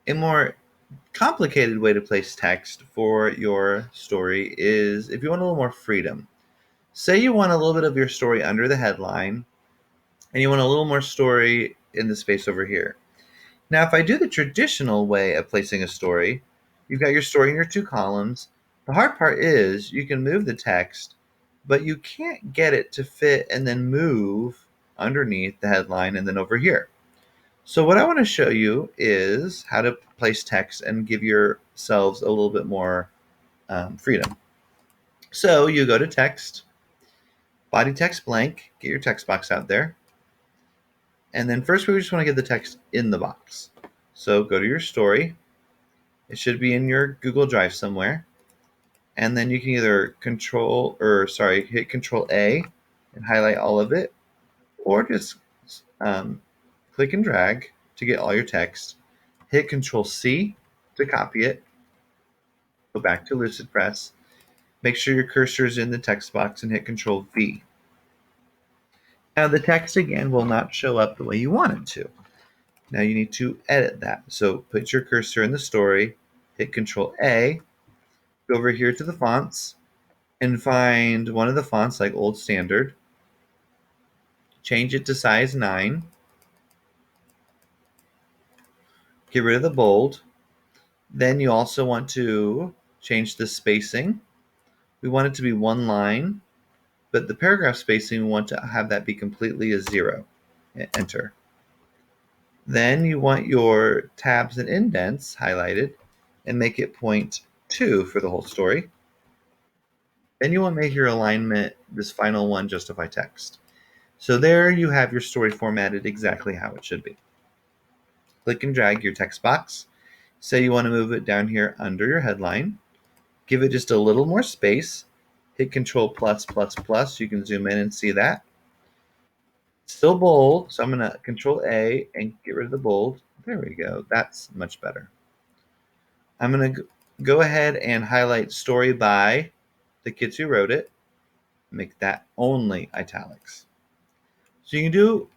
A more complicated way to place text for your story is if you want a little more freedom. Say you want a little bit of your story under the headline and you want a little more story in the space over here. Now, if I do the traditional way of placing a story, you've got your story in your two columns. The hard part is you can move the text, but you can't get it to fit and then move underneath the headline and then over here. So what I want to show you is how to place text and give yourselves a little bit more freedom. So you go to text, body text blank, get your text box out there. And then first we just want to get the text in the box. So go to your story. It should be in your Google Drive somewhere. And then you can either hit Control A and highlight all of it, or just click and drag to get all your text. Hit Control C to copy it. Go back to LucidPress. Make sure your cursor is in the text box and hit Control V. Now the text again will not show up the way you want it to. Now you need to edit that. So put your cursor in the story, hit Control A, go over here to the fonts, and find one of the fonts like Old Standard. Change it to size 9. Get rid of the bold. Then you also want to change the spacing. We want it to be one line, but the paragraph spacing, we want to have that be completely a 0. Enter. Then you want your tabs and indents highlighted and make it 0.2 for the whole story. Then you want to make your alignment, this final one, justify text. So there you have your story formatted exactly how it should be. Click and drag your text box. Say you want to move it down here under your headline. Give it just a little more space. Hit Control plus plus plus. You can zoom in and see that. Still bold, so I'm going to Control A and get rid of the bold. There we go. That's much better. I'm going to go ahead and highlight story by the kids who wrote it. Make that only italics. So you can do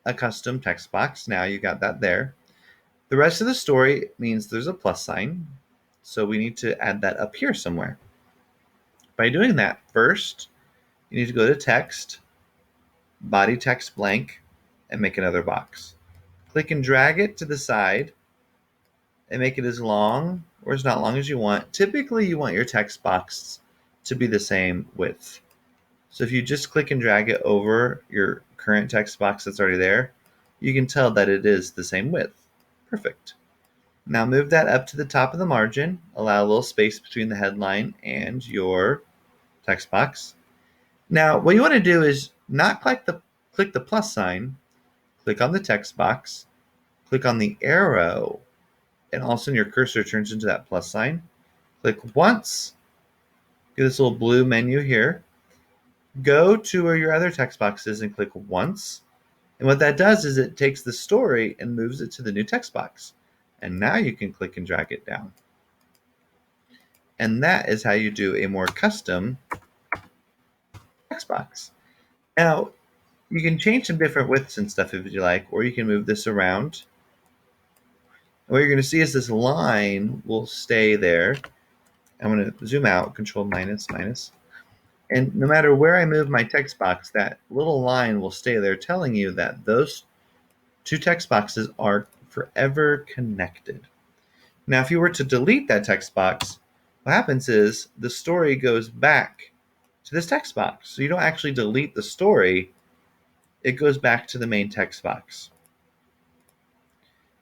a custom text box. Now you got that there. The rest of the story means there's a plus sign, so we need to add that up here somewhere. By doing that, first, you need to go to text, body text blank, and make another box. Click and drag it to the side and make it as long or as not long as you want. Typically, you want your text box to be the same width. So if you just click and drag it over your current text box that's already there, you can tell that it is the same width. Perfect. Now move that up to the top of the margin. Allow a little space between the headline and your text box. Now what you want to do is not click the plus sign. Click on the text box. Click on the arrow, and all of a sudden your cursor turns into that plus sign. Click once. Get this little blue menu here. Go to where your other text box is and click once. And what that does is it takes the story and moves it to the new text box. And now you can click and drag it down. And that is how you do a more custom text box. Now, you can change some different widths and stuff if you like, or you can move this around. And what you're going to see is this line will stay there. I'm going to zoom out, Control minus. And no matter where I move my text box, that little line will stay there telling you that those two text boxes are forever connected. Now, if you were to delete that text box, what happens is the story goes back to this text box. So you don't actually delete the story. It goes back to the main text box.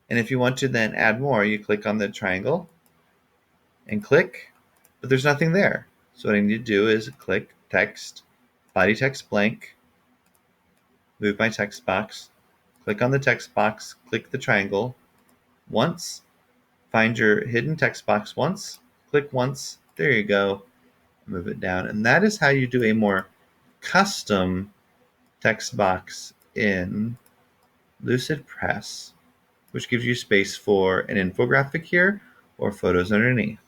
And if you want to then add more, you click on the triangle and click, but there's nothing there. So what I need to do is click text, body text blank, move my text box, click on the text box, click the triangle once, find your hidden text box once, click once, there you go, move it down. And that is how you do a more custom text box in LucidPress, which gives you space for an infographic here or photos underneath.